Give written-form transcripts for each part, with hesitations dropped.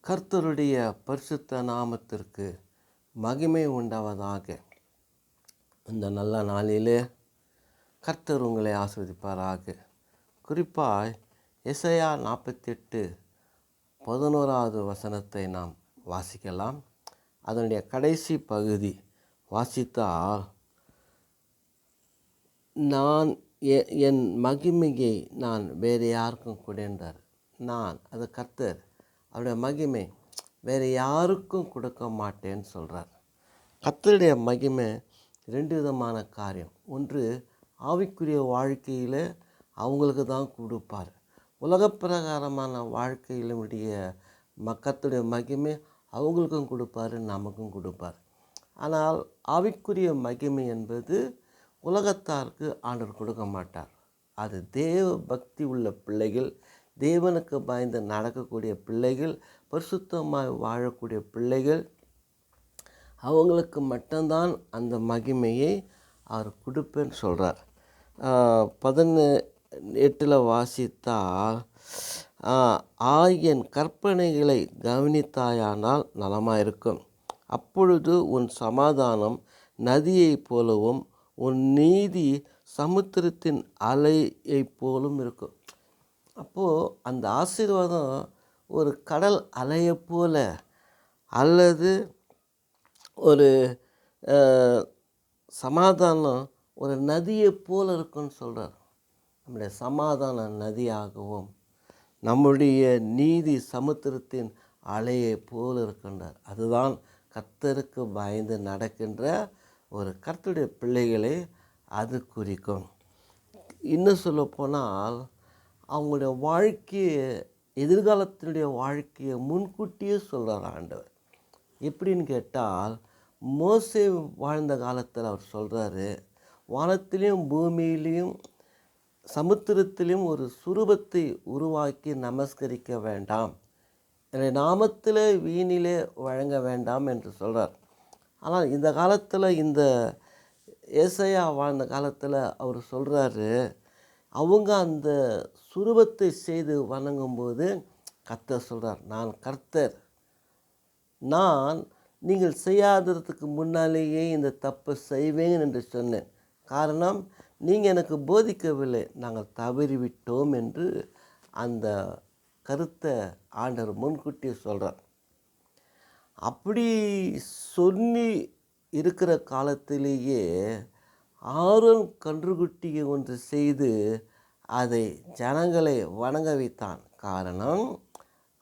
கர்த்தருடைய பரிசுத்த நாமத்திற்கு மகிமை உண்டாவதாக. இந்த நல்ல நாளிலே கர்த்தர் உங்களை ஆசீர்வதிப்பாராக. குறிப்பாய் எசையா 48:11 வசனத்தை நாம் வாசிக்கலாம். அதனுடைய கடைசி பகுதி வாசித்தால், நான் என் மகிமையை நான் வேறு யாருக்கும் கொடுத்தார். அது கர்த்தர் அவருடைய மகிமை வேறு யாருக்கும் கொடுக்க மாட்டேன்னு சொல்கிறார். கர்த்தருடைய மகிமை ரெண்டு விதமான காரியம். ஒன்று, ஆவிக்குரிய வாழ்க்கையில் அவங்களுக்கு தான் கொடுப்பார். உலகப்பிரகாரமான வாழ்க்கையிலுடைய கர்த்தருடைய மகிமை அவங்களுக்கும் கொடுப்பார், நமக்கும் கொடுப்பார். ஆனால் ஆவிக்குரிய மகிமை என்பது உலகத்தாருக்கு ஆண்டவர் கொடுக்க மாட்டார். அது தேவ பக்தி உள்ள பிள்ளைகள், தேவனுக்கு பயந்து நடக்கக்கூடிய பிள்ளைகள், பரிசுத்தமாக வாழக்கூடிய பிள்ளைகள், அவங்களுக்கு மட்டும்தான் அந்த மகிமையை அவர் கொடுப்பேன்னு சொல்கிறார். 18 வாசித்தால், என் கற்பனைகளை கவனித்தாயானால் நலமாயிருக்கும். அப்பொழுது உன் சமாதானம் நதியைப் போலவும் உன் நீதி சமுத்திரத்தின் அலையைப் போலும் இருக்கும். அப்போது அந்த ஆசீர்வாதம் ஒரு கடல் அலையை போல அல்லது ஒரு சமாதானம் ஒரு நதியை போல இருக்குன்னு சொல்கிறார். நம்முடைய சமாதான நதியாகவும் நம்முடைய நீதி சமுத்திரத்தின் அலையை போல் இருக்கின்றார். அதுதான் கர்த்தருக்கு பயந்து நடக்கின்ற ஒரு கர்த்தருடைய பிள்ளைகளை அது குறிக்கும். இன்னும் சொல்லப்போனால், அவங்களுடைய வாழ்க்கையை, எதிர்காலத்தினுடைய வாழ்க்கையை முன்கூட்டியே சொல்கிறார் ஆண்டவர். எப்படின்னு கேட்டால், மோசே வாழ்ந்த காலத்தில் அவர் சொல்கிறாரு, வானத்திலையும் பூமியிலையும் சமுத்திரத்திலையும் ஒரு சுரூபத்தை உருவாக்கி நமஸ்கரிக்க வேண்டாம், என்னுடைய நாமத்தில் வீணிலே வழங்க வேண்டாம் என்று சொல்கிறார். ஆனால் இந்த காலத்தில், இந்த ஏசாயா வாழ்ந்த காலத்தில் அவர் சொல்கிறாரு, அவங்க அந்த சுரூபத்தை செய்து வணங்கும்போது கர்த்தர் சொல்கிறார், நான் கர்த்தர், நீங்கள் செய்யாததுக்கு முன்னாலேயே இந்த தப்பை செய்வேன் என்று சொன்னேன். காரணம், நீங்கள் எனக்கு போதிக்கவில்லை, நாங்கள் தவறிவிட்டோம் என்று அந்த கருத்தை ஆண்டவர் முன்கூட்டியே சொல்கிறார். அப்படி சொல்லி இருக்கிற காலத்திலேயே ஆரோன் கன்றுக்குட்டியை ஒன்று செய்து அதை ஜனங்களை வணங்க வைத்தான். காரணம்,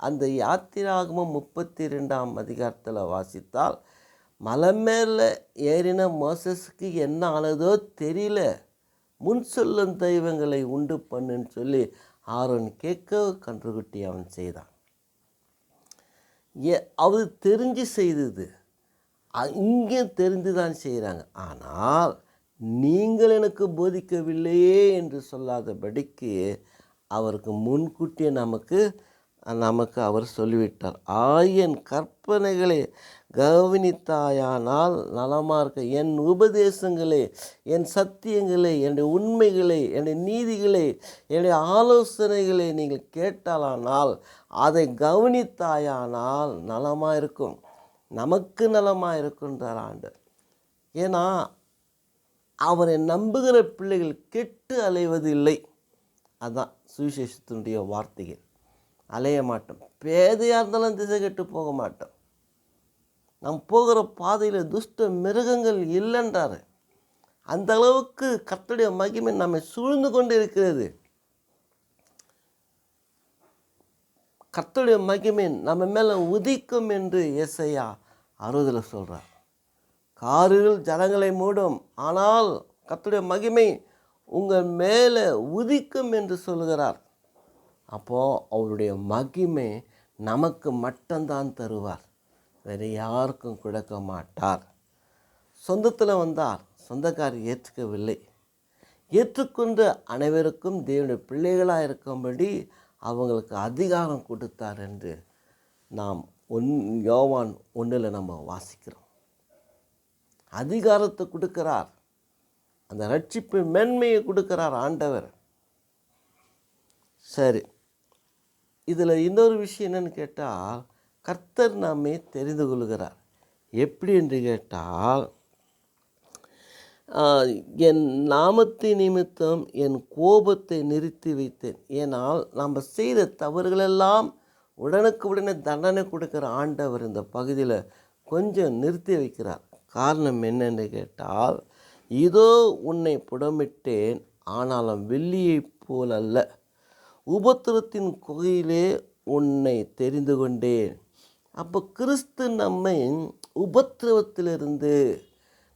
அந்த யாத்திராகமம் 32 வாசித்தால், மலை மேலே ஏறின மோசஸுக்கு என்ன ஆனதோ தெரியல, முன் சொல்லும் தெய்வங்களை உண்டு பண்ணுன்னு சொல்லி ஆரோன் கேட்க கன்றுக்குட்டி அவன் செய்தான். அது தெரிஞ்சு செய்தது, இங்கே தெரிந்து தான் செய்கிறாங்க. ஆனால் நீங்கள் எனக்கு போதிக்கவில்லையே என்று சொல்லாதபடிக்கு அவருக்கு முன்கூட்டியே நமக்கு அவர் சொல்லிவிட்டார். என் கற்பனைகளை கவனித்தாயானால் நலமாக இருக்க, என் உபதேசங்களை, என் சத்தியங்களை, என்னுடைய உண்மைகளை, என்னுடைய நீதிகளை, என்னுடைய ஆலோசனைகளை நீங்கள் கேட்டாலானால், அதை கவனித்தாயானால் நலமாக இருக்கும், நமக்கு நலமாக இருக்குன்றார் ஆண்டு. ஏன்னா அவரை நம்புகிற பிள்ளைகள் கெட்டு அலைவதில்லை. அதுதான் சுவிசேஷத்தினுடைய வார்த்தைகள். அலைய மாட்டோம், பேதையாக இருந்தாலும் திசை கெட்டு போக மாட்டோம். நம் போகிற பாதையில் துஷ்ட மிருகங்கள் இல்லைன்றாரு. அந்த அளவுக்கு கர்த்தருடைய மகிமை நம்மை சூழ்ந்து கொண்டு இருக்கிறது. கர்த்தருடைய மகிமை நம்ம மேலே உதிக்கும் என்று ஏசாயா 60 சொல்கிறார். காரில் ஜனங்களை மூடும், ஆனால் கர்த்தருடைய மகிமை உங்கள் மேலே உதிக்கும் என்று சொல்கிறார். அப்போது அவருடைய மகிமை நமக்கு மட்டும்தான் தருவார், வேறு யாருக்கும் கொடுக்க மாட்டார். சொந்தத்தில் வந்தார், சொந்தக்காரர் ஏற்றுக்கவில்லை. ஏற்றுக்கொண்டு அனைவருக்கும் தேவனுடைய பிள்ளைகளாக இருக்கும்படி அவங்களுக்கு அதிகாரம் கொடுத்தார் என்று நாம் யோவான் 1 நம்ம வாசிக்கிறோம். அதிகாரத்தை கொடுக்கிறார், அந்த ரட்சிப்பு மென்மையை கொடுக்கிறார் ஆண்டவர். சரி, இதில் இன்னொரு விஷயம் என்னென்னு கேட்டால், கர்த்தர் நம்மை தெரிந்து கொள்கிறார். எப்படி என்று கேட்டால், என் நாமத்தை நிமித்தம் என் கோபத்தை நிறுத்தி வைத்தேன். ஏனால் நாம் செய்த தவறுகளெல்லாம் உடனுக்கு உடனே தண்டனை கொடுக்குற ஆண்டவர் இந்த பகுதியில் கொஞ்சம் நிறுத்தி வைக்கிறார். காரணம் என்னென்று கேட்டால், இதோ உன்னை புடமிட்டேன், ஆனாலும் வெள்ளியைப் போல் அல்ல, உபத்திரத்தின் குகையிலே உன்னை தெரிந்து கொண்டேன். அப்போ கிறிஸ்து நம்மை உபத்திரவத்திலிருந்து,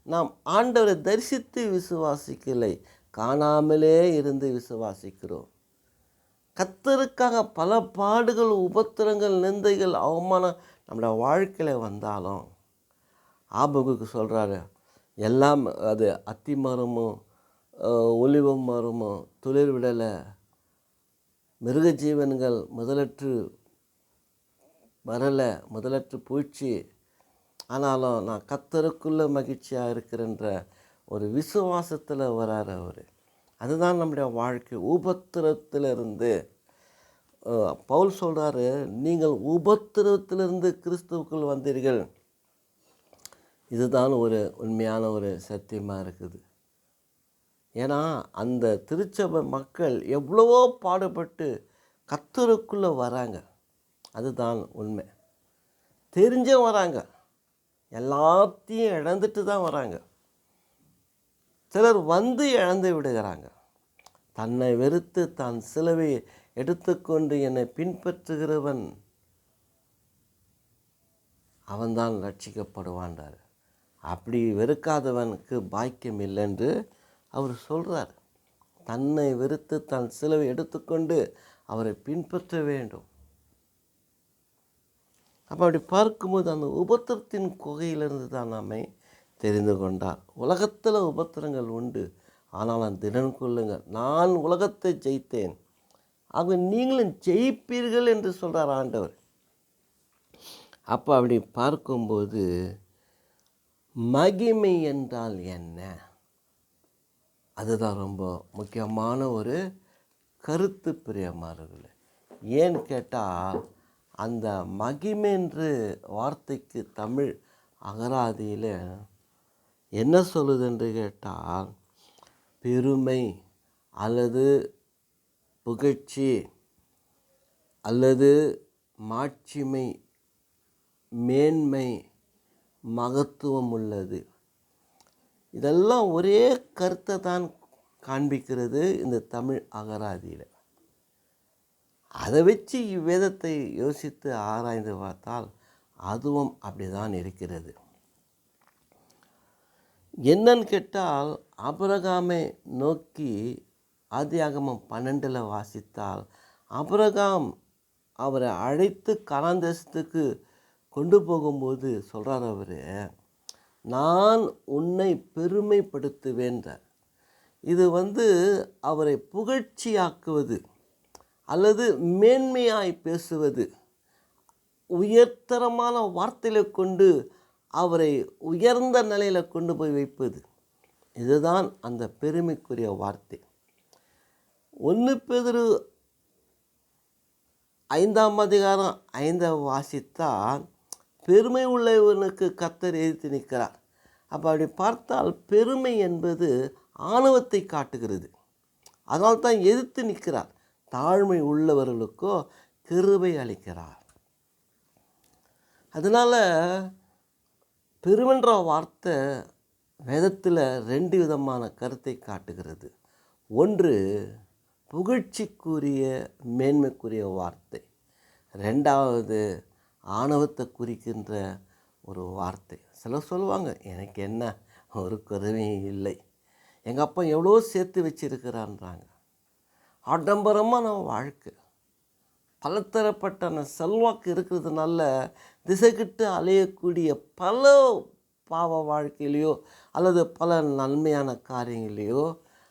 நாம் ஆண்டவரை தரிசித்து விசுவாசிக்கலை, காணாமலே இருந்து விசுவாசிக்கிறோம். கர்த்தருக்காக பல பாடுகள், உபத்திரங்கள், நிந்தைகள், அவமானம் நம்மளோட வாழ்க்கையில் வந்தாலும் ஆபகுக்கு சொல்கிறாரு, எல்லாம் அது அத்தி மரமும் ஒலிவ மரமும் துளிர் விடலை, மிருக ஜீவன்கள் முதலற்று வரலை, முதலற்று போயிடுச்சு, ஆனாலும் நான் கர்த்தருக்குள்ள மகிழ்ச்சியாக இருக்கிறன்ற ஒரு விசுவாசத்தில் வரார் அவர். அதுதான் நம்முடைய வாழ்க்கை. உபத்திரத்திலிருந்து பவுல் சொல்கிறாரு, நீங்கள் உபத்திரத்திலிருந்து கிறிஸ்துவுக்குள் வந்தீர்கள். இதுதான் ஒரு உண்மையான ஒரு சத்தியமாக இருக்குது. ஏன்னா அந்த திருச்சபை மக்கள் எவ்வளவோ பாடுபட்டு கர்த்தருக்குள்ளே வராங்க. அதுதான் உண்மை. தெரிஞ்ச வராங்க, எல்லாத்தையும் இழந்துட்டு தான் வராங்க. சிலர் வந்து இழந்து விடுகிறாங்க. தன்னை வெறுத்து தான் சிலுவை எடுத்துக்கொண்டு என்னை பின்பற்றுகிறவன் அவன்தான் ரட்சிக்கப்படுவான்றார். அப்படி வெறுக்காதவனுக்கு பாக்கியம் இல்லைன்று அவர் சொல்கிறார். தன்னை வெறுத்து தான் சிலுவை எடுத்துக்கொண்டு அவரை பின்பற்ற வேண்டும். அப்போ அப்படி பார்க்கும்போது அந்த உபத்திரத்தின் குகையிலிருந்து தான் நம்மை தெரிந்து கொண்டார். உலகத்தில் உபத்திரங்கள் உண்டு, ஆனாலும் திடன் கொள்ளுங்கள், நான் உலகத்தை ஜெயித்தேன், ஆக நீங்களும் ஜெயிப்பீர்கள் என்று சொல்கிறார் ஆண்டவர். அப்போ அப்படி பார்க்கும்போது மகிமை என்றால் என்ன, அதுதான் ரொம்ப முக்கியமான ஒரு கருத்து பிரியமானவர்களே. ஏன்னு கேட்டால், அந்த மகிமை என்று வார்த்தைக்கு தமிழ் அகராதியில் என்ன சொல்லுது என்று கேட்டால், பெருமை அல்லது புகழ்ச்சி அல்லது மாட்சிமை, மேன்மை, மகத்துவம் உள்ளது. இதெல்லாம் ஒரே கருத்தை தான் காண்பிக்கிறது இந்த தமிழ் அகராதியில். அதை வச்சு இவ்வேதத்தை யோசித்து ஆராய்ந்து பார்த்தால் அதுவும் அப்படி தான் இருக்கிறது. என்னன்னு கேட்டால், ஆபிரகாமை நோக்கி ஆதியாகமம் 12 வாசித்தால், ஆபிரகாம் அவரை அழைத்து கானான் தேசத்துக்கு கொண்டு போகும்போது சொல்கிறார் அவர், நான் உன்னை பெருமைப்படுத்துவேன்றார். இது அவரை புகழ்ச்சியாக்குவது அல்லது மேன்மையாய் பேசுவது, உயர்தரமான வார்த்தைகளை கொண்டு அவரை உயர்ந்த நிலையில் கொண்டு போய் வைப்பது, இதுதான் அந்த பெருமைக்குரிய வார்த்தை. 1 பேதுரு 5 வாசித்தால், பெருமை உள்ளவனுக்கு கர்த்தர் எதிர்த்து நிற்கிறார். அப்போ அப்படி பார்த்தால் பெருமை என்பது ஆணவத்தை காட்டுகிறது. அதனால் தான் எதிர்த்து நிற்கிறார். தாழ்மை உள்ளவர்களுக்கோ கிருபை அளிக்கிறார். அதனால் பெருமென்ற வார்த்தை வேதத்தில் 2 விதமான கருத்தை காட்டுகிறது. ஒன்று புகழ்ச்சிக்குரிய மேன்மைக்குரிய வார்த்தை, 2வது ஆணவத்தை குறிக்கின்ற ஒரு வார்த்தை. சிலர் சொல்லுவாங்க, எனக்கு என்ன ஒரு குறையும் இல்லை, எங்கள் அப்பா எவ்வளோ சேர்த்து வச்சிருக்கிறான்றாங்க. ஆடம்பரமான வாழ்க்கை, பலதரப்பட்ட செல்வாக்கு இருக்கிறதுனால திசைக்கிட்டு அலையக்கூடிய பல பாவ வாழ்க்கையிலையோ அல்லது பல நன்மையான காரியங்களையோ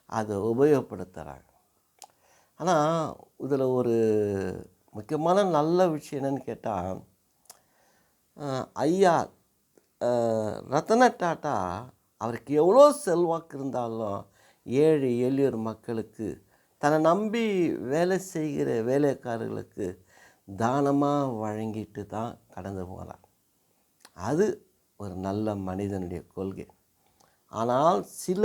அதை உபயோகப்படுத்துகிறாங்க. ஆனால் இதில் ஒரு முக்கியமான நல்ல விஷயம் என்னன்னு கேட்டால், ஐயா ரத்தன டாட்டா அவருக்கு எவ்வளோ செல்வாக்கு இருந்தாலும் ஏழை எளியோர் மக்களுக்கு, தன்னை நம்பி வேலை செய்கிற வேலைக்காரர்களுக்கு தானமாக வழங்கிட்டு தான் கடந்து போகிறான். அது ஒரு நல்ல மனிதனுடைய கொள்கை. ஆனால் சில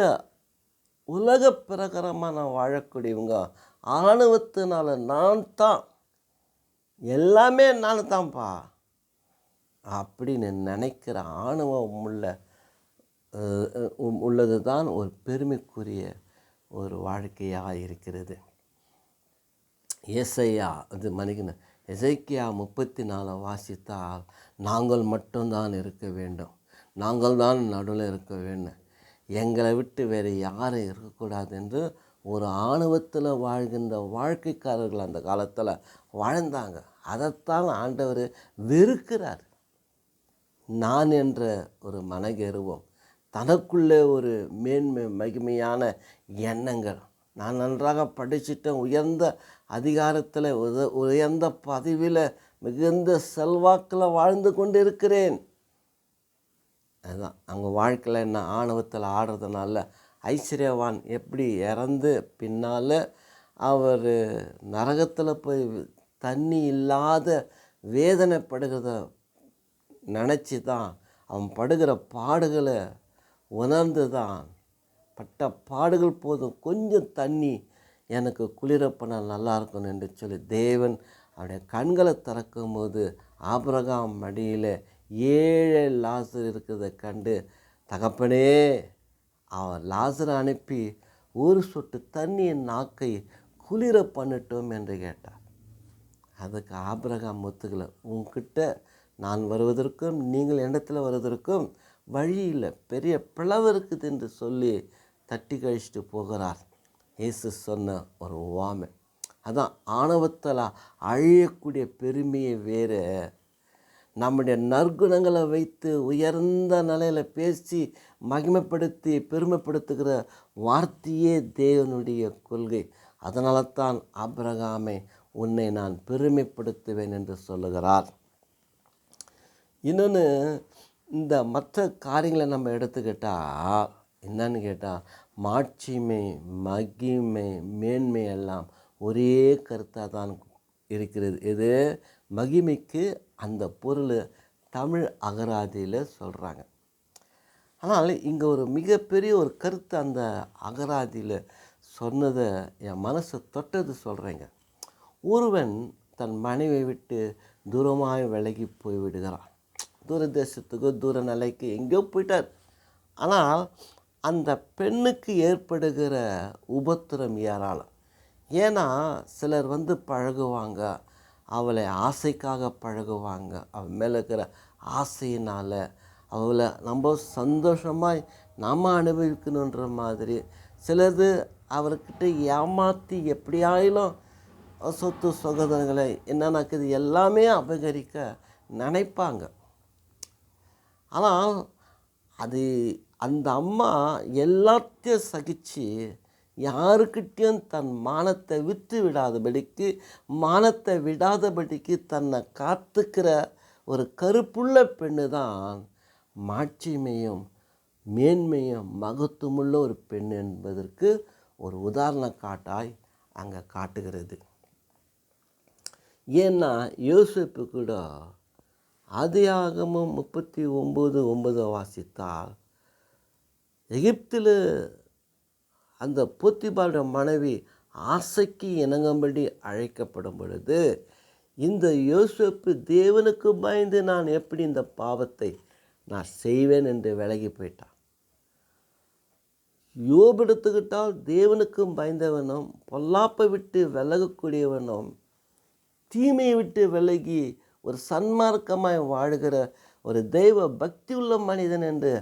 உலக பிரகாரமாக நான் வாழக்கூடியவங்க ஆணவத்தினால நான் தான் எல்லாமே நான் தான்ப்பா அப்படின்னு நினைக்கிற ஆணவம் உள்ளது தான் ஒரு பெருமைக்குரிய ஒரு வாழ்க்கையாக இருக்கிறது. ஏசையா அது மன்னிக்கணும், எசேக்கியா 34 வாசித்தால் நாங்கள் மட்டும்தான் இருக்க வேண்டும், நாங்கள் தான் நடுவில் இருக்க வேண்டும், எங்களை விட்டு வேறு யாரும் இருக்கக்கூடாது என்று ஒரு ஆணவத்தில் வாழ்கின்ற வாழ்க்கைக்காரர்கள் அந்த காலத்தில் வாழ்ந்தாங்க. அதைத்தான் ஆண்டவர் வெறுக்கிறார். நான் என்ற ஒரு மனகெருவம், தனக்குள்ளே ஒரு மகிமையான எண்ணங்கள், நான் நன்றாக படிச்சுட்டேன், உயர்ந்த அதிகாரத்தில் உயர்ந்த பதவியில் மிகுந்த செல்வாக்கில் வாழ்ந்து கொண்டு இருக்கிறேன். அதுதான் அவங்க வாழ்க்கையில் என்ன ஆணவத்தில் ஆடுறதுனால ஐஸ்வர்யவான் எப்படி இறந்து பின்னால் அவர் நரகத்தில் போய் தண்ணி இல்லாத வேதனைப்படுகிறத நினச்சி தான் அவன் படுகிற பாடுகளை உணர்ந்து தான் பட்ட பாடுகள் போதும், கொஞ்சம் தண்ணி எனக்கு குளிரப்பன நல்லா இருக்கணும் என்று சொல்லி தேவன் அவருடைய கண்களை திறக்கும் போது ஆபிரகாம் மடியில் 7 லாசர் இருக்கிறத கண்டு, தகப்பனே அவன் லாசரை அனுப்பி ஒரு சொட்டு தண்ணியின் நாக்கை குளிர பண்ணட்டும் என்று கேட்டார். அதுக்கு ஆபிரகாம் ஒத்துக்கலை. உங்ககிட்ட நான் வருவதற்கும் நீங்கள் இடத்துல வருவதற்கும் வழி இல்லை, பெரிய பிளவு இருக்குது என்று சொல்லி தட்டி கழிச்சிட்டு போகிறார். இயேசு சொன்ன ஒரு உவமை அதான், ஆணவத்தில் அழியக்கூடிய பெருமையை வேறு, நம்முடைய நற்குணங்களை வைத்து உயர்ந்த நிலையில் பேசி மகிமைப்படுத்தி பெருமைப்படுத்துகிற வார்த்தையே தேவனுடைய கொள்கை. அதனால தான் ஆபிரகாமை உன்னை நான் பெருமைப்படுத்துவேன் என்று சொல்லுகிறார். இன்னொன்று, இந்த மற்ற காரியங்களை நம்ம எடுத்துக்கிட்டால் என்னன்னு கேட்டால், மாட்சிமை, மகிமை, மேன்மை எல்லாம் ஒரே கருத்தாக தான் இருக்கிறது. இது மகிமைக்கு அந்த பொருள் தமிழ் அகராதியில் சொல்கிறாங்க. ஆனால் இங்கே ஒரு மிகப்பெரிய ஒரு கருத்து அந்த அகராதியில் சொன்னதை என் மனசை தொட்டது சொல்கிறேங்க. ஒருவன் தன் மனைவியை விட்டு தூரமாக விலகி போய் விடுகிறான், தூர தேசத்துக்கோ தூர நிலைக்கு எங்கேயோ போயிட்டார். ஆனால் அந்த பெண்ணுக்கு ஏற்படுகிற உபத்திரம் ஏராளம். ஏன்னா சிலர் பழகுவாங்க, அவளை ஆசைக்காக பழகுவாங்க, அவள் மேலே இருக்கிற ஆசையினால் அவளை நம்ம சந்தோஷமாக நாம் அனுபவிக்கணுன்ற மாதிரி. சிலது அவர்கிட்ட ஏமாற்றி எப்படியாயிலும் சொத்து சுகதங்களை என்னன்னாக்குது எல்லாமே அபகரிக்க நினைப்பாங்க. ஆனால் அது அந்த அம்மா எல்லாத்தையும் சகித்து யாருக்கிட்டேயும் தன் மானத்தை விடாதபடிக்கு தன்னை காத்துக்கிற ஒரு கருப்புள்ள பெண்ணு தான் மாட்சிமையும் மேன்மையும் மகத்துவமுள்ள ஒரு பெண் என்பதற்கு ஒரு உதாரண காட்டாய் அங்கே காட்டுகிறது. ஏன்னா யோசேப்பு கூட ஆதியாகமம் 39:9 வாசித்தால், எகிப்தில் அந்த போத்திபாருடைய மனைவி ஆசைக்கு இணங்கும்படி அழைக்கப்படும் பொழுது இந்த யோசேப்பு தேவனுக்கு பயந்து நான் எப்படி இந்த பாவத்தை நான் செய்வேன் என்று விலகி போயிட்டான். யோபு எடுத்துக்கிட்டால் தேவனுக்கும் பயந்தவனும் பொல்லாப்பை விட்டு விலகக்கூடியவனும் தீமையை விட்டு விலகி ஒரு சன்மார்க்கமாய் வாழுகிற ஒரு தெய்வ பக்தி உள்ள மனிதன் என்று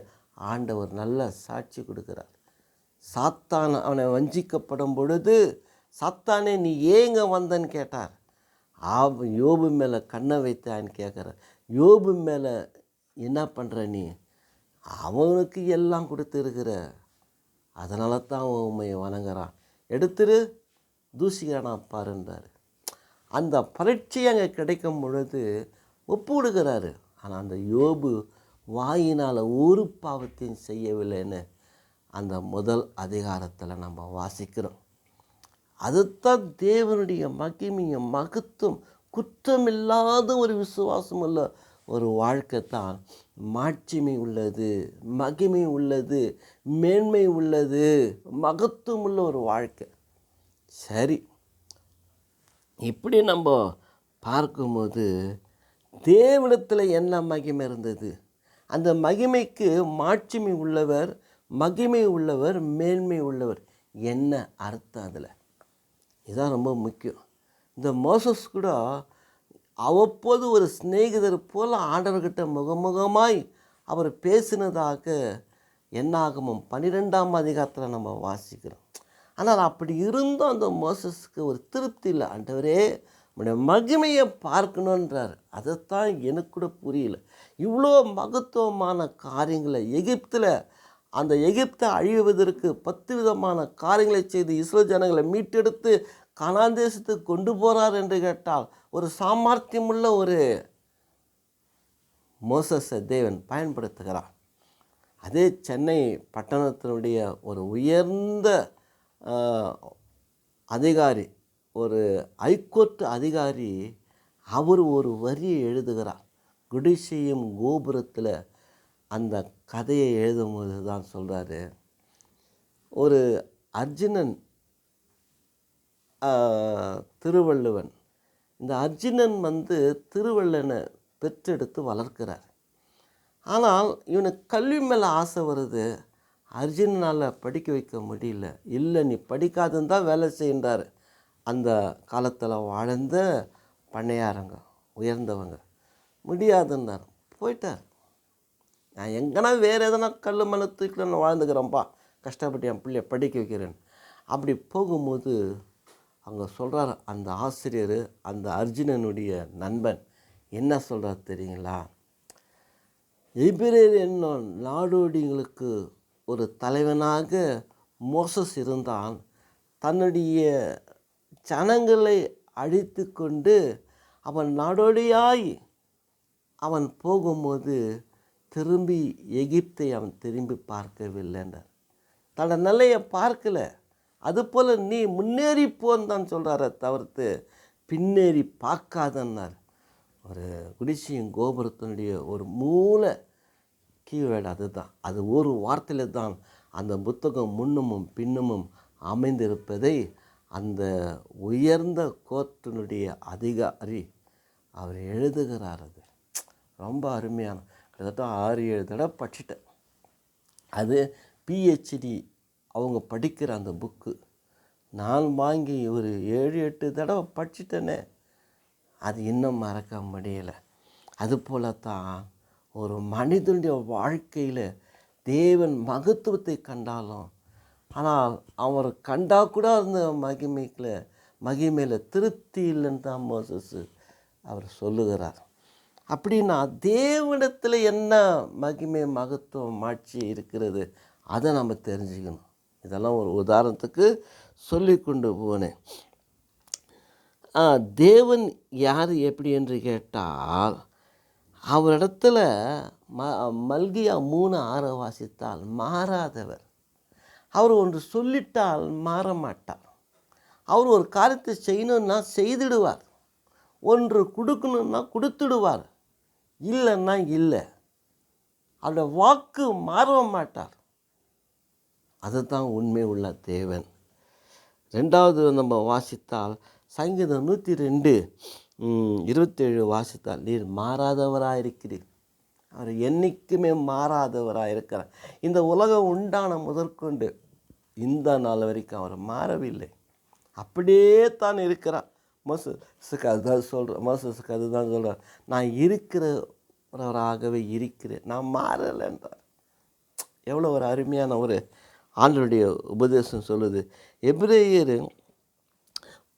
ஆண்டவர் நல்ல சாட்சி கொடுக்கிறார். சாத்தான் அவனை வஞ்சிக்கப்படும் பொழுது, சாத்தானே நீ ஏங்க வந்தன்னு கேட்டார். யோபு மேலே கண்ணை வைத்தான்னு கேட்குற. யோபு மேலே என்ன பண்ணுற நீ? அவனுக்கு எல்லாம் கொடுத்துருக்கிற, அதனால தான் உண்மையை வணங்குறான், எடுத்துரு தூசிக்கிறானா பாருன்றார். அந்த பரீட்சை அங்கே கிடைக்கும் பொழுது ஒப்பு கொடுக்குறாரு. ஆனால் அந்த யோபு வாயினால் ஒரு பாவத்தையும் செய்யவில்லைன்னு அந்த முதல் அதிகாரத்தில் நம்ம வாசிக்கிறோம். அதுதான் தேவனுடைய மகிமையும் மகத்துவம் குற்றமில்லாத ஒரு விசுவாசம் உள்ள ஒரு வாழ்க்கை தான் மாட்சிமை உள்ளது, மகிமை உள்ளது, மேன்மை உள்ளது, மகத்துவம் உள்ள ஒரு வாழ்க்கை. சரி, இப்படி நம்ம பார்க்கும்போது தேவனிடத்தில் என்ன மகிமை இருந்தது? அந்த மகிமைக்கு மாட்சிமை உள்ளவர், மகிமை உள்ளவர், மேன்மை உள்ளவர் என்ன அர்த்தம்? அதில் இதுதான் ரொம்ப முக்கியம். இந்த மோசஸ் கூட அவ்வப்போது ஒரு சிநேகிதர் போல் ஆண்டவர்கிட்ட முகமுகமாய் அவர் பேசினதாக என்னாகமம் 12ஆம் அதிகாரத்தில் நம்ம வாசிக்கிறோம். ஆனால் அப்படி இருந்தும் அந்த மோசஸ்க்கு ஒரு திருப்தி இல்லை. ஆண்டவரே, உன்னுடைய மகிமையை பார்க்கணுன்றார். அதைத்தான் எனக்கு கூட புரியல. இவ்வளோ மகத்துவமான காரியங்களை எகிப்தில், அந்த எகிப்தை அழிவதற்கு 10 விதமான காரியங்களை செய்து இஸ்ரேல் ஜனங்களை மீட்டெடுத்து கானான் தேசத்துக்கு கொண்டு போகிறார் என்று கேட்டால், ஒரு சாமர்த்தியமுள்ள ஒரு மோசஸை தேவன் பயன்படுத்துகிறார். அதே சென்னை பட்டணத்தினுடைய ஒரு உயர்ந்த அதிகாரி, ஒரு ஹைகோர்ட் அதிகாரி, அவர் ஒரு வரியை எழுதுகிறார். குடிசையும் கோபுரத்தில் அந்த கதையை எழுதும்போது தான் சொல்கிறாரு, ஒரு அர்ஜுனன் திருவள்ளுவன், இந்த அர்ஜுனன் திருவள்ளுவனை பெற்றெடுத்து வளர்க்கிறார். ஆனால் இவனுக்கு கல்வி மேலே ஆசை வருது. அர்ஜுனனால் படிக்க வைக்க முடியல. இல்லை, நீ படிக்காதுன்னு தான் வேலை செய்கின்றார் அந்த காலத்தில் வாழ்ந்த பண்ணையாரங்க, உயர்ந்தவங்க. முடியாதுன்னார், போயிட்டார். நான் எங்கன்னா வேறு எதனா கல் மேலே தூக்கில நான் வாழ்ந்துக்கிறேன்ப்பா, கஷ்டப்பட்டு என் பிள்ளைய படிக்க வைக்கிறேன். அப்படி போகும்போது அங்கே சொல்கிறார் அந்த ஆசிரியர், அந்த அர்ஜுனனுடைய நண்பன் என்ன சொல்கிறார் தெரியுங்களா? எபிரேயர் என்னும் நாடோடிகளுக்கு ஒரு தலைவனாக மோசஸ் இருந்தான். தன்னுடைய ஜனங்களை அழித்து கொண்டு அவன் நாடோடியாய் அவன் போகும்போது திரும்பி எகிப்தை அவன் திரும்பி பார்க்கவில்லைன்றார். தன்னோட நிலையை பார்க்கல. அதுபோல் நீ முன்னேறி போன்னு தான் சொல்கிறார தவிர்த்து பின்னேறி பார்க்காதன்னார். ஒரு குடிசையும் கோபுரத்தினுடைய ஒரு மூல கீவேர்டு அதுதான். அது ஒரு வார்த்தையில் தான் அந்த புத்தகம் முன்னமும் பின்னமும் அமைந்திருப்பதை அந்த உயர்ந்த கோர்ட்டினுடைய அதிகாரி அவர் எழுதுகிறார். அது ரொம்ப அருமையான, கிட்டத்தட்ட 6-7 தடவை படிச்சிட்டேன். அது பிஹெச்டி அவங்க படிக்கிற அந்த புக்கு நான் வாங்கி ஒரு 7-8 தடவை படிச்சிட்டேனே, அது இன்னும் மறக்க முடியலை. அதுபோல தான் ஒரு மனிதனுடைய வாழ்க்கையில் தேவன் மகத்துவத்தை கண்டாலும், ஆனால் அவர் கண்டா கூட அந்த மகிமையில் திருப்தி இல்லைன்னு தான் மோசஸ் அவர் சொல்லுகிறார். அப்படின்னா தேவனிடத்தில் என்ன மகிமை, மகத்துவம், மாட்சி இருக்கிறது, அதை நம்ம தெரிஞ்சுக்கணும். இதெல்லாம் ஒரு உதாரணத்துக்கு சொல்லி கொண்டு போனேன். தேவன் யார் எப்படி என்று கேட்டால், அவரிடத்துல மல்கியா 3:6 வாசித்தால் மாறாதவர். அவர் ஒன்று சொல்லிட்டால் மாற மாட்டார். அவர் ஒரு காரியத்தை செய்யணுன்னா செய்திடுவார். ஒன்று கொடுக்கணுன்னா கொடுத்துடுவார். இல்லைன்னா இல்லை. அவருடைய வாக்கு மாற மாட்டார். அதுதான் உண்மை உள்ள தேவன். 2வது நம்ம வாசித்தால் சங்கீதம் 102:27 வாசித்தால், நீர் மாறாதவராக இருக்கிறீர். அவர் என்றைக்குமே மாறாதவராக இருக்கிறார். இந்த உலகம் உண்டான முதற்கொண்டு இந்த நாள் வரைக்கும் அவர் மாறவில்லை. அப்படியே தான் இருக்கிறார். மோசஸுக்கு அதுதான் சொல்கிறார், நான் இருக்கிறவராகவே இருக்கிறேன், நான் மாறலைன்றார். எவ்வளோ ஒரு அருமையான ஒரு ஆண்டவருடைய உபதேசம் சொல்லுது. எபிரேயர்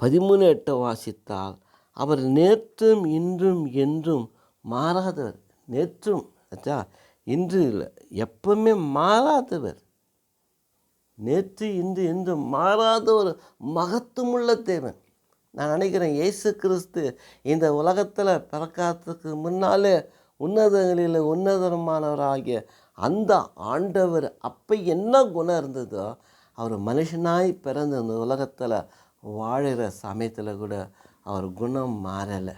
13:8 வாசித்தால், அவர் நேற்றும் இன்றும் என்றும் மாறாதவர். நேற்றும் இன்று இல்லை, எப்பவுமே மாறாதவர். நேற்று இன்று என்றும் மாறாத ஒரு மகத்துவமுள்ள தேவன். நான் நினைக்கிறேன் இயேசு கிறிஸ்து இந்த உலகத்தில் பிறக்காததுக்கு முன்னாலே உன்னதங்களில் உன்னதமானவராகிய அந்த ஆண்டவர் அப்போ என்ன குணம் இருந்ததோ, அவர் மனுஷனாய் பிறந்த இந்த உலகத்தில் வாழுகிற சமயத்தில் கூட அவர் குணம் மாறலை.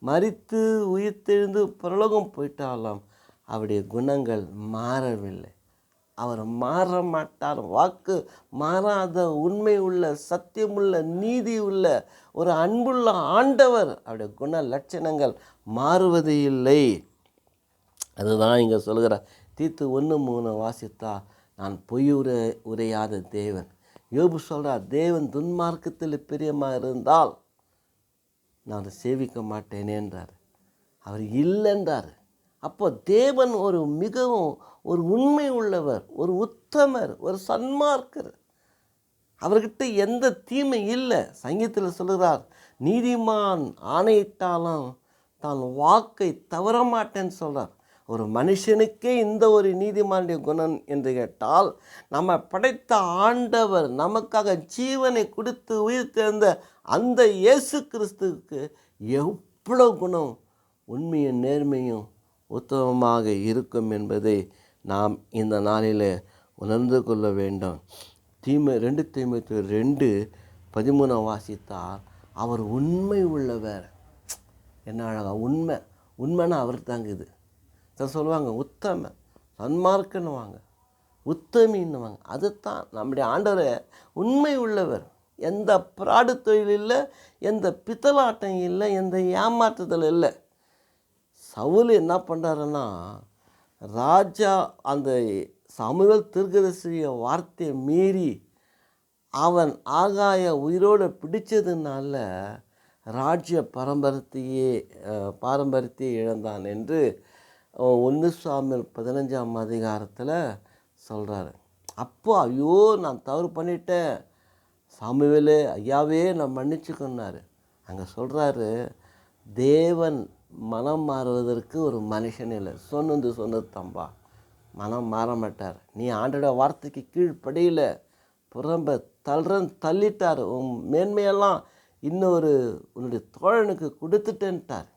மரித்து உயிர்த்தெழுந்து பரலோகம் போயிட்டாலும் அவருடைய குணங்கள் மாறவில்லை. அவர் மாற மாட்டார். வாக்கு மாறாத உண்மை உள்ள சத்தியமுள்ள நீதி உள்ள ஒரு அன்புள்ள ஆண்டவர். அவருடைய குண லட்சணங்கள் மாறுவது இல்லை. அதுதான் இங்கே சொல்கிறார். தீத்து 1:3 வாசித்தா, நான் பொய் உரையாத தேவன். யோபு சொல்கிறார், தேவன் துன்மார்க்கத்தில் பிரியமாக இருந்தால் நான் அதை சேவிக்க மாட்டேனேன்றார். அவர் இல்லைன்றார். அப்போ தேவன் ஒரு மிகவும் ஒரு உண்மை உள்ளவர், ஒரு உத்தமர், ஒரு சன்மார்க்கர். அவர்கிட்ட எந்த தீமை இல்லை. சங்கீதத்தில் சொல்கிறார், நீதிமான் ஆணையிட்டாலும் தான் வாக்கை தவற மாட்டேன்னு சொல்கிறார். ஒரு மனுஷனுக்கே இந்த ஒரு நீதிமானுடைய குணம் என்று கேட்டால், நம்ம படைத்த ஆண்டவர் நமக்காக ஜீவனை கொடுத்து உயிர் தேர்ந்த அந்த இயேசு கிறிஸ்துவுக்கு எவ்வளோ குணம், உண்மையும் நேர்மையும் உத்தமமாக இருக்கும் என்பதை நாம் இந்த நாளில் உணர்ந்து கொள்ள வேண்டும். 2 தீமோத்தேயு 2:13 வாசித்தால், அவர் உண்மை உள்ளவர். என்ன அழகா, உண்மைன்னா அவர் தாங்குது. சொல்லுவாங்க உத்தம சன்மார்க்கன்னுவாங்க, உத்தமின்னுவாங்க. அதுதான் நம்முடைய ஆண்டவர் உண்மை உள்ளவர். எந்த பிராடு தொழில் இல்லை, எந்த பித்தலாட்டம் இல்லை, எந்த ஏமாற்றுதல் இல்லை. சவுல் என்ன பண்ணுறாருன்னா, ராஜா அந்த சாமுவேல் தீர்க்கதரிசிய வார்த்தையை மீறி அவன் ஆகாய உயிரோடு பிடிச்சதுனால ராஜ்ய பாரம்பரியத்தையே இழந்தான் என்று 1 சாமுவேல் 15ஆம் அதிகாரத்தில் சொல்கிறாரு. அப்போ ஐயோ நான் தவறு பண்ணிட்டேன் சாமுவேலே, ஐயாவே நான் மன்னிச்சுக்கொண்டாரு. அங்கே சொல்கிறாரு, தேவன் மனம் மாறுவதற்கு ஒரு மனுஷன் இல்லை. சொன்னது தம்பா, மனம் மாற மாட்டார். நீ ஆண்டோட வார்த்தைக்கு கீழ்ப்படியில புறம்ப தள்ளிட்டார். உன் மேன்மையெல்லாம் உன்னுடைய தோழனுக்கு கொடுத்துட்டேன்ட்டார்.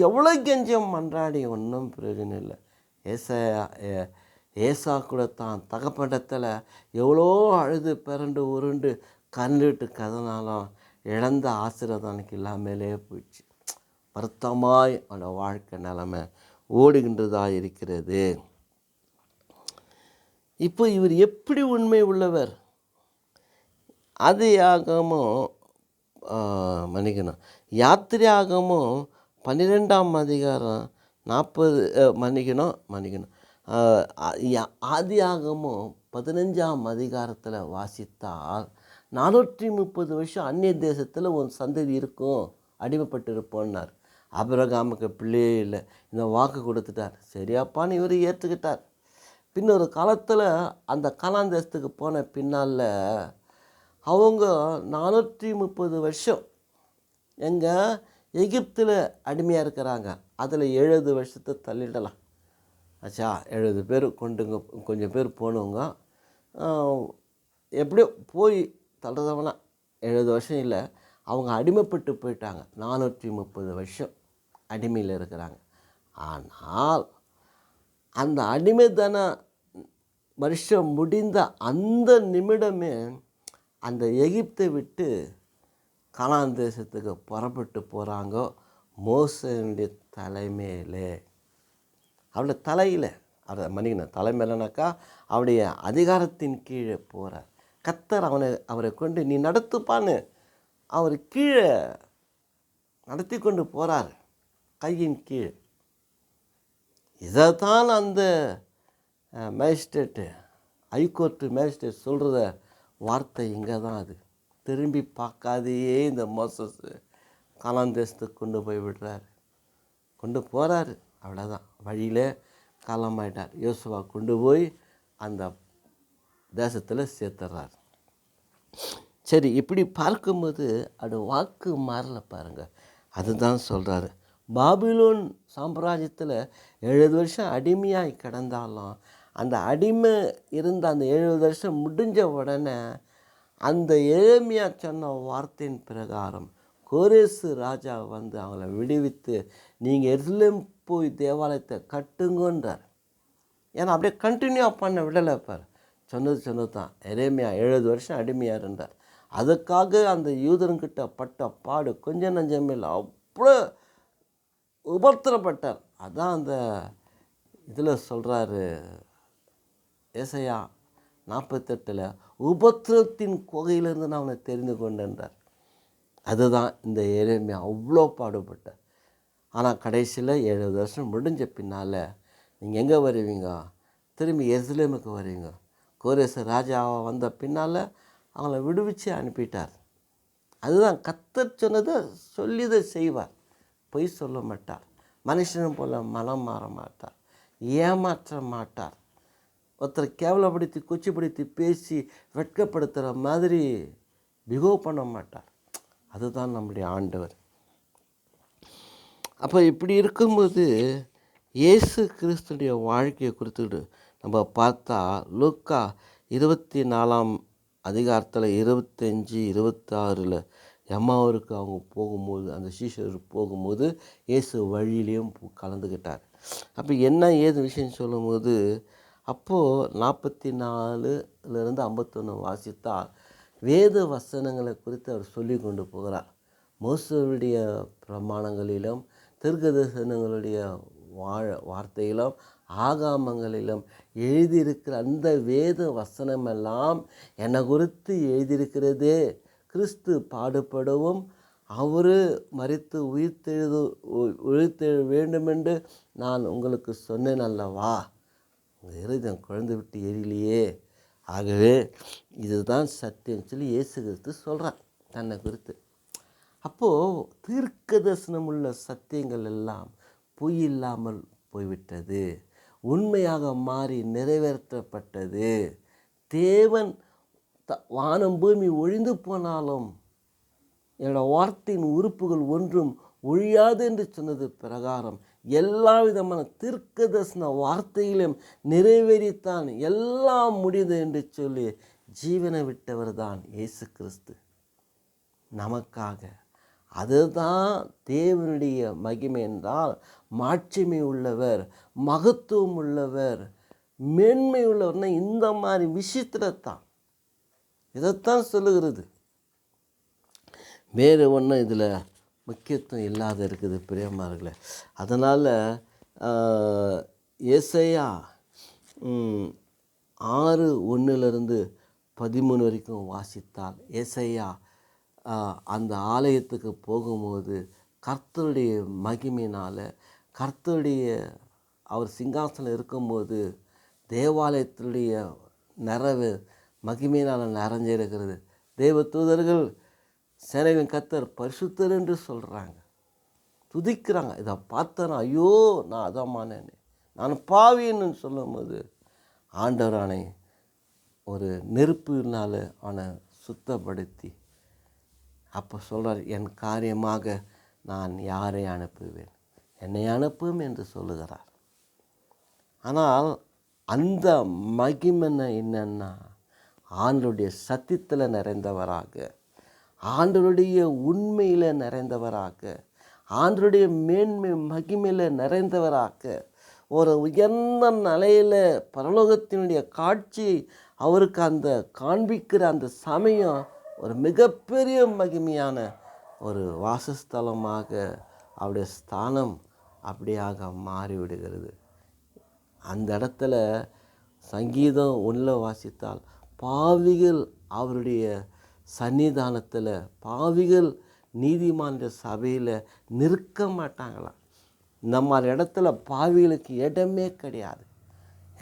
எவ்வளோ கெஞ்சம் மன்றாடி ஒன்றும் பிரயோஜனம் இல்லை. ஏசா கூட தான் தகப்படத்தில் எவ்வளோ அழுது பிறண்டு உருண்டு கண்ணிட்டு கதனாலும் இழந்த ஆசீர்வாதம் எனக்கு இல்லாமலே போயிடுச்சு. வருத்தமாய் அவனோட வாழ்க்கை நிலைமை ஓடுகின்றதாக இருக்கிறது. இப்போ இவர் எப்படி உண்மை உள்ளவர்? ஆதியாகமும் யாத்திரையாகமும் 12ஆம் அதிகாரம் 40 ஆதியாகமும் 15ஆம் அதிகாரத்தில் வாசித்தால், 430 வருஷம் அந்நிய தேசத்தில் உன் சந்ததி இருக்கும், அடிமைப்பட்டு இருப்போன்னார். ஆபிரகாமுக்கு பிள்ளையே இல்லை, இந்த வாக்கு கொடுத்துட்டார். சரியாப்பான்னு இவர் ஏற்றுக்கிட்டார். பின்னொரு காலத்தில் அந்த கானான் தேசத்துக்கு போன பின்னால் அவங்க 430 வருஷம் எகிப்தில் அடிமையாக இருக்கிறாங்க. அதில் 70 வருஷத்தை தள்ளிடலாம். ஆச்சா, 70 பேர் கொஞ்சம் பேர் போனவங்க எப்படியோ போய் தள்ளுறதவனா 70 வருஷம் இல்லை, அவங்க அடிமைப்பட்டு போயிட்டாங்க. 430 வருஷம் அடிமையில் இருக்கிறாங்க. ஆனால் அந்த அடிமைத்தன வருஷம் முடிந்த அந்த நிமிடமே அந்த எகிப்தை விட்டு கானான் தேசத்துக்கு புறப்பட்டு போகிறாங்க. மோசேனுடைய தலைமையிலே, அவருடைய தலையில், தலைமையிலனாக்கா அவருடைய அதிகாரத்தின் கீழே போகிறார். கர்த்தர் அவரை கொண்டு நீ நடத்துப்பான்னு அவர் கீழே நடத்தி கொண்டு போகிறார், கையின் கீழே. இதைத்தான் அந்த மேஜிஸ்ட்ரேட்டு, ஹைகோர்ட்டு மேஜிஸ்ட்ரேட் சொல்கிறத வார்த்தை இங்கே தான். அது திரும்பி பார்க்காதையே இந்த மோசஸ் கானான் தேசத்துக்கு கொண்டு போய் விடுறாரு, கொண்டு போகிறாரு. அவ்வளோதான், வழியில் காலமாயிட்டார். யோசுவா கொண்டு போய் அந்த தேசத்தில் சேர்த்துறார். சரி, இப்படி பார்க்கும்போது அது வாக்கு மாறல பாருங்கள். அதுதான் சொல்கிறாரு. பாபிலோன் சாம்ராஜ்யத்தில் 70 வருஷம் அடிமையாய் கிடந்தாலும் அந்த அடிமை இருந்த அந்த 70 வருஷம் முடிஞ்ச உடனே அந்த எரேமியா சொன்ன வார்த்தையின் பிரகாரம் கோரேசு ராஜா வந்து அவங்கள விடுவித்து நீங்கள் எருசலேம் போய் தேவாலயத்தை கட்டுங்கன்றார். ஏன்னா அப்படியே கண்டினியூ பண்ண விடலை பார். சொன்னது தான். எரேமியா 70 வருஷம் அடிமையாக இருந்தார். அதுக்காக அந்த யூதன்கிட்ட பட்ட பாடு கொஞ்சம் நஞ்சமில்லை. அவ்வளோ உபத்திரப்பட்டார். அதான் அந்த இதில் சொல்கிறாரு ஏசாயா 48 உபத்திரத்தின் குகையிலிருந்து நான் அவனை தெரிந்து கொண்டேன்றார். அதுதான் இந்த எரேமியா அவ்வளோ பாடுபட்டார். ஆனால் கடைசியில் 70 வருஷம் முடிஞ்ச பின்னால் நீங்கள் எங்கே வருவீங்க? திரும்பி எருசலேமுக்கு வருவீங்க. கோரேசு ராஜாவை வந்த பின்னால் அவங்கள விடுவிச்சு அனுப்பிட்டார். அதுதான் கர்த்தர் சொன்னதை சொல்லிதை செய்வார். பொய் சொல்ல மாட்டார். மனுஷனும் போல மனம் மாற மாட்டார். ஏமாற்ற மாட்டார். ஒருத்தரை கேவலப்படுத்தி கொச்சிப்படுத்தி பேசி வெட்கப்படுத்துகிற மாதிரி பிஹேவ் பண்ண மாட்டார். அதுதான் நம்முடைய ஆண்டவர். அப்போ இப்படி இருக்கும்போது இயேசு கிறிஸ்துடைய வாழ்க்கையை குறித்துட்டு நம்ம பார்த்தா லூக்கா 24ஆம் அதிகாரத்தில் 25, 26 எம்மாவூருக்கு அவங்க போகும்போது, அந்த சீஷர் போகும்போது இயேசு வழியிலையும் கலந்துக்கிட்டார். அப்போ என்ன ஏது விஷயம் சொல்லும்போது, அப்போது 44லேருந்து 51 வாசித்தால் வேத வசனங்களை குறித்து அவர் சொல்லி கொண்டு போகிறார். மோசேயுடைய பிரமாணங்களிலும் தீர்க்கதரிசனங்களுடைய வார்த்தையிலும் ஆகாமங்களிலும் எழுதியிருக்கிற அந்த வேத வசனமெல்லாம் என்னை குறித்து எழுதியிருக்கிறதே. கிறிஸ்து பாடுபடவும் அவர் மரித்து உயிர்த்தெழ வேண்டுமென்று நான் உங்களுக்கு சொன்னேன் அல்லவா? உங்கள் இருதயம் குழந்தை விட்டு எரியலையே. ஆகவே இதுதான் சத்தியம் சொல்லி இயேசு கிறிஸ்து சொல்கிறார் தன்னை குறித்து. அப்போது தீர்க்க தரிசனம் உள்ள சத்தியங்கள் எல்லாம் பொய் இல்லாமல் போய்விட்டது, உண்மையாக மாறி நிறைவேற்றப்பட்டது. தேவன் வானம் பூமி ஒழிந்து போனாலும் என்னோடய வார்த்தையின் உறுப்புகள் ஒன்றும் ஒழியாது என்று சொன்னது பிரகாரம் எல்லா விதமான தீர்க்க தரிசன வார்த்தைகளையும் நிறைவேறித்தான் எல்லாம் முடியுது என்று சொல்லி ஜீவனை விட்டவர் தான் இயேசு கிறிஸ்து நமக்காக. அதுதான் தேவனுடைய மகிமை என்றால் மாட்சிமை உள்ளவர், மகத்துவம் உள்ளவர், மேன்மை உள்ளவர்னா இந்த மாதிரி விஷயத்தில் தான். இதைத்தான் சொல்லுகிறது. வேறு ஒன்றும் இதில் முக்கியத்துவம் இல்லாத இருக்குது பிரியமானவர்களே. அதனால் ஏசாயா 6:1-13 வரைக்கும் வாசித்தால் ஏசாயா அந்த ஆலயத்துக்கு போகும்போது கர்த்தருடைய மகிமையினால், கர்த்தருடைய அவர் சிங்காசனம் இருக்கும்போது தேவாலயத்துடைய நிறைவு மகிமையினால் நிறைஞ்சிருக்கிறது. தேவ தூதர்கள் சேனைகளின் கர்த்தர் பரிசுத்தர் என்று சொல்கிறாங்க, துதிக்கிறாங்க. இதை பார்த்தனா ஐயோ நான் அதமானேன், நான் பாவின்னு சொல்லும்போது ஆண்டவரானை ஒரு நெருப்பினால் அவனை சுத்தப்படுத்தி அப்போ சொல்கிறார், என் காரியமாக நான் யாரை அனுப்புவேன், என்னை அனுப்பும் என்று சொல்லுகிறார். ஆனால் அந்த மகிமை என்னன்னா ஆண்டவருடைய சத்தியத்தில் நிறைந்தவராக, ஆண்டவருடைய உண்மையில் நிறைந்தவராக, ஆண்டவருடைய மேன்மை மகிமையில் நிறைந்தவராக, ஒரு உயர்ந்த நிலையில் பரலோகத்தினுடைய காட்சி அவருக்கு அந்த காண்பிக்கிற அந்த சமயம் ஒரு மிகப்பெரிய மகிமையான ஒரு வாசஸ்தலமாக அவருடைய ஸ்தானம் அப்படியாக மாறிவிடுகிறது. அந்த இடத்துல சங்கீதம் 1 வாசித்தால் பாவிகள் அவருடைய சன்னிதானத்தில், பாவிகள் நீதிமான சபையில் நிற்க மாட்டாங்களாம். இந்த மாதிரி இடத்துல பாவிகளுக்கு இடமே கிடையாது.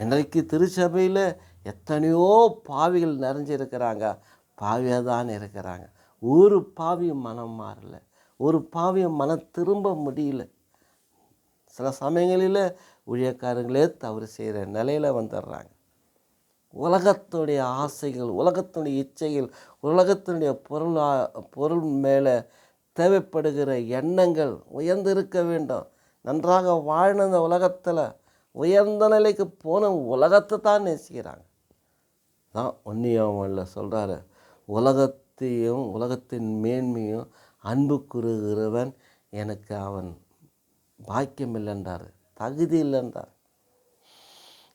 இன்றைக்கு திருச்சபையில் எத்தனையோ பாவிகள் நிறைஞ்சிருக்கிறாங்க, பாவியாக தான் இருக்கிறாங்க. ஒரு பாவியும் மனம் மாறலை, ஒரு பாவியும் மனம் திரும்ப முடியல. சில சமயங்களில் ஊழியக்காரங்களே தவறு செய்கிற நிலையில் வந்துடுறாங்க. உலகத்துடைய ஆசைகள், உலகத்துடைய இச்சைகள், உலகத்தினுடைய பொருள் மேலே தேவைப்படுகிற எண்ணங்கள் உயர்ந்திருக்க வேண்டும், நன்றாக வாழ்ந்த அந்த உலகத்தில் உயர்ந்த நிலைக்கு போன உலகத்தை தான் நேசிக்கிறாங்க. தான் 1 யோவானில் சொல்கிறாரு, உலகத்தையும் உலகத்தின் மேன்மையும் அன்பு கூறுகிறவன் எனக்கு அவன் பாக்கியம் இல்லைன்றார், தகுதி இல்லைன்றார்,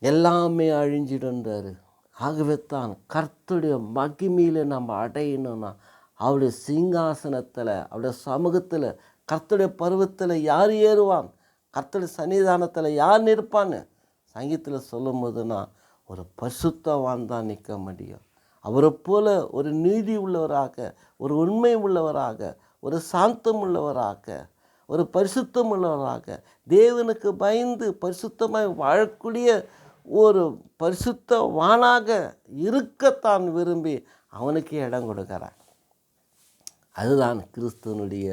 எல்லாமே அழிஞ்சிடுன்றார். ஆகவே தான் கர்த்தருடைய மகிமையில் நம்ம அடையணும்னா அவருடைய சிங்காசனத்தில், அவருடைய சமூகத்தில், கர்த்தருடைய பருவத்தில் யார் ஏறுவான்? கர்த்தருடைய சன்னிதானத்தில் யார் நிற்பான்னு சங்கீதத்தில் சொல்லும் போதுனா ஒரு பரிசுத்தவான் தான் நிற்க முடியும். அவரை போல ஒரு நீதி உள்ளவராக, ஒரு உண்மை உள்ளவராக, ஒரு சாந்தம் உள்ளவராக, ஒரு பரிசுத்தம் உள்ளவராக, தேவனுக்கு பயந்து பரிசுத்தமாய் வாழக்கூடிய ஒரு பரிசுத்தவானாக இருக்கத்தான் விரும்பி அவனுக்கு இடம் கொடுக்கிறார். அதுதான் கிறிஸ்துவனுடைய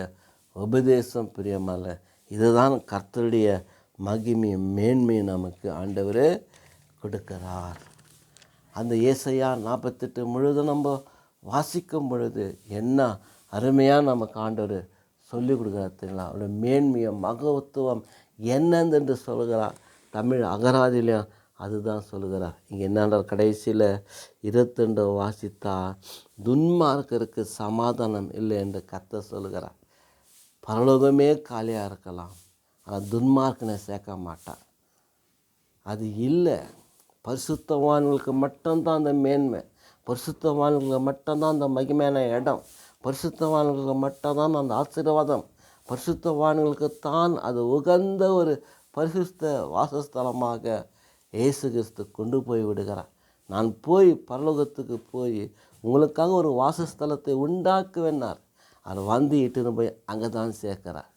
உபதேசம். பிரியமல்ல, இதுதான் கர்த்தருடைய மகிமை மேன்மை நமக்கு ஆண்டவர் கொடுக்கிறார். அந்த ஏசாயா 48 முழுதும் நம்ம வாசிக்கும் பொழுது என்ன அருமையாக நமக்கு ஆண்டவர் சொல்லிக் கொடுக்குறாருங்களா, அவருடைய மேன்மையை மகத்துவம் என்னென்று சொல்கிறார். தமிழ் அகராதிலையும் அதுதான் சொல்லுகிறார். இங்கே என்னென்ற கடைசியில் 22 வாசித்தா, துன்மார்க்கருக்கு சமாதானம் இல்லை என்று கர்த்தர் சொல்லுகிறார். பரலோகமே காலியாக இருக்கலாம், ஆனால் துன்மார்க்கனை சேர்க்க மாட்டார். அது இல்லை. பரிசுத்தவான்களுக்கு மட்டும்தான் அந்த மேன்மை, பரிசுத்தவான்களுக்கு மட்டும்தான் அந்த மகிமையான இடம், பரிசுத்தவான்களுக்கு மட்டும்தான் அந்த ஆசீர்வாதம், பரிசுத்தவான்களுக்கு தான் அது உகந்த ஒரு பரிசுத்த வாசஸ்தலமாக இயேசு கிறிஸ்து கொண்டு போய் விடுகிறார். நான் போய் பரலோகத்துக்கு போய் உங்களுக்காக ஒரு வாசஸ்தலத்தை உண்டாக்குவேன்னார். அதை வந்து இட்டுன்னு போய் அங்கே தான் சேர்க்கிறார்.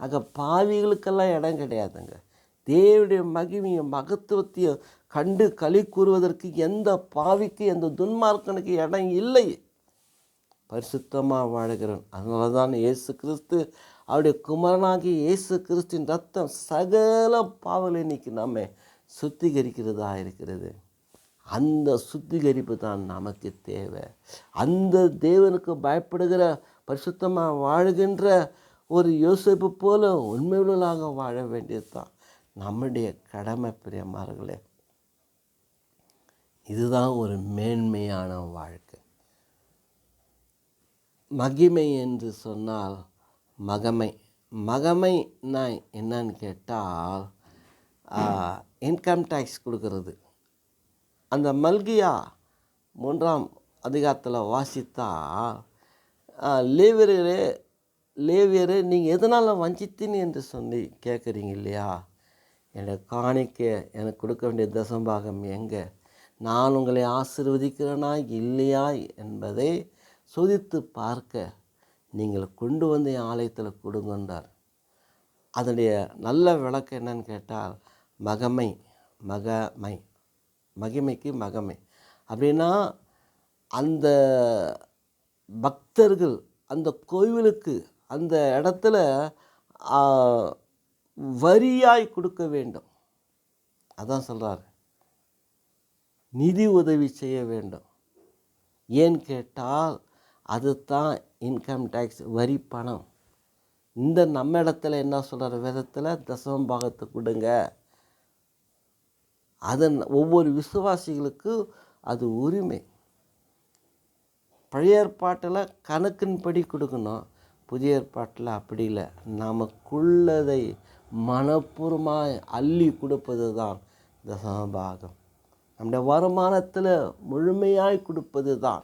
ஆக பாவிகளுக்கெல்லாம் இடம் கிடையாதுங்க. தேவனுடைய மகிமையும் மகத்துவத்தையும் கண்டு களி கூறுவதற்கு எந்த பாவிக்கு, எந்த துன்மார்க்கனுக்கு இடம் இல்லை. பரிசுத்தமாக வாழ்கிறவன். அதனால தான் இயேசு கிறிஸ்து அவருடைய குமாரனாகி இயேசு கிறிஸ்துவின் ரத்தம் சகல பாவங்களை இன்னைக்கு நம்மை சுத்திகரிக்கிறதா இருக்கிறது. அந்த சுத்திகரிப்பு தான் நமக்கு தேவை. அந்த தேவனுக்கு பயப்படுகிற பரிசுத்தமாக வாழ்கின்ற ஒரு யோசேப்பு போல உண்மையுள்ளதாக வாழ வேண்டியது தான் நம்முடைய கடமை. பிரியமார்களே, இதுதான் ஒரு மேன்மையான வாழ்க்கை. மகிமை என்று சொன்னால் மகமை. மகமைனா என்னன்னு கேட்டால் இன்கம் டேக்ஸ் கொடுக்கறது. அந்த மல்கியா 3ஆம் அதிகாரத்தில் வாசித்தா, லேவியரே நீங்கள் எதனால் வஞ்சித்தீன்னு என்று சொல்லி கேட்குறீங்க இல்லையா? என்னுடைய காணிக்க எனக்கு கொடுக்க வேண்டிய தசம்பாகம் எங்கே? நான் உங்களை ஆசீர்வதிக்கிறேனா இல்லையா என்பதை சோதித்து பார்க்க நீங்கள் கொண்டு வந்து என் ஆலயத்தில் கொடுங்கன்றார். அதனுடைய நல்ல விளக்கம் என்னன்னு கேட்டால் மகிமைக்கு மகமை அப்படின்னா, அந்த பக்தர்கள் அந்த கோவிலுக்கு அந்த இடத்துல வரியாய் கொடுக்க வேண்டும். அதான் சொல்கிறார், நிதி உதவி செய்ய வேண்டும். ஏன்னு கேட்டால் அது தான் இன்கம் டேக்ஸ், வரி பணம். இந்த நம்ம இடத்துல என்ன சொல்கிற விதத்தில் தசம பாகத்தை கொடுங்க. அதன் ஒவ்வொரு விசுவாசிகளுக்கும் அது உரிமை. பழைய ஏற்பாட்டில் கணக்கின்படி கொடுக்கணும், புதிய ஏற்பாட்டில் அப்படி இல்லை. நமக்குள்ளதை மனப்பூர்வமாக அள்ளி கொடுப்பது தான் தசமபாகம். நம்முடைய வருமானத்தில் முழுமையாய் கொடுப்பது தான்.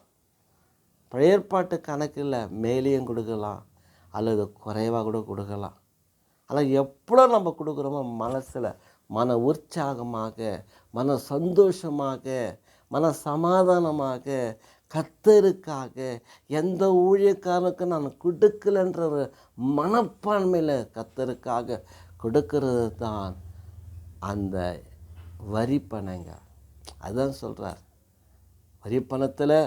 பழைய ஏற்பாட்டு கணக்கில் மேலேயும் கொடுக்கலாம் அல்லது குறைவாக கூட கொடுக்கலாம். ஆனால் எப்போ நம்ம கொடுக்குறோமோ மனசில் மன உற்சாகமாக, மன சந்தோஷமாக, மன சமாதானமாக, கர்த்தருக்காக எந்த ஊழியக்காரனுக்கு நான் கொடுக்கலன்ற ஒரு மனப்பான்மையில் கர்த்தருக்காக கொடுக்கறது தான் அந்த வரி பணங்க. அதுதான் சொல்கிறார், வரி பணத்தில்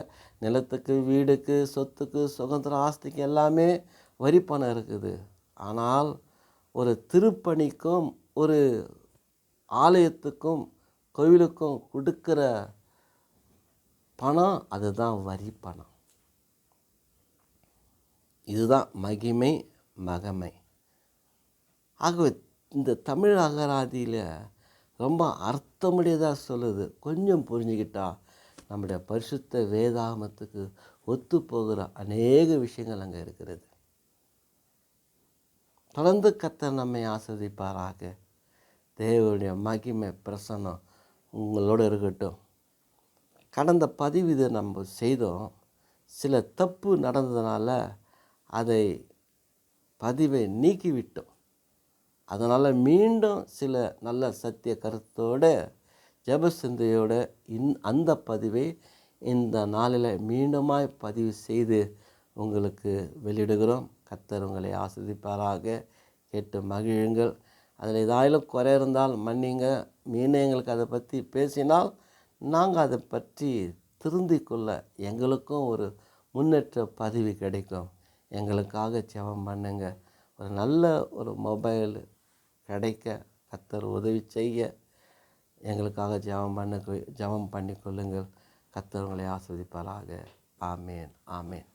நிலத்துக்கு, வீடுக்கு, சொத்துக்கு, சுதந்திர ஆஸ்திக்கு எல்லாமே வரி பணம் இருக்குது. ஆனால் ஒரு திருப்பணிக்கும் ஒரு ஆலயத்துக்கும் கோவிலுக்கும் கொடுக்குற பணம் அதுதான் வரி பணம். இதுதான் மகமை. ஆகவே இந்த தமிழ் அகராதியில் ரொம்ப அர்த்தமுடையதாக சொல்லுது. கொஞ்சம் புரிஞ்சுக்கிட்டா நம்முடைய பரிசுத்த வேதாகமத்துக்கு ஒத்து போகிற அநேக விஷயங்கள் அங்கே இருக்கிறது. தொடர்ந்து கர்த்தர் நம்மை ஆசீர்வதிப்பாராக. தேவனுடைய மகிமை பிரசன்னம் உங்களோடு இருக்கட்டும். கடந்த பதிவு இதை நம்ம செய்தோம். சில தப்பு நடந்ததுனால அதை பதிவை நீக்கிவிட்டோம். அதனால் மீண்டும் சில நல்ல சத்திய கருத்தோடு ஜெப சிந்தையோடு அந்த பதிவை இந்த நாளில் மீண்டுமாய் பதிவு செய்து உங்களுக்கு வெளியிடுகிறோம். கர்த்தர் உங்களை ஆசீர்வதிப்பாராக. கேட்டு மகிழுங்கள். அதில் ஏதாயிலும் குறை இருந்தால் மன்னிங்க. மீண்டும் எங்களுக்கு அதை பற்றி பேசினால் நாங்கள் அதை பற்றி திருந்திக் கொள்ள எங்களுக்கும் ஒரு முன்னேற்ற பதிவு கிடைக்கும். எங்களுக்காக ஜெபம் பண்ணுங்க. ஒரு நல்ல ஒரு மொபைல் கிடைக்க கர்த்தர் உதவி செய்ய எங்களுக்காக ஜெபம் பண்ணிக்கொள்ளுங்கள். கர்த்தர் உங்களை ஆசீர்வதிப்பாராக. ஆமேன், ஆமேன்.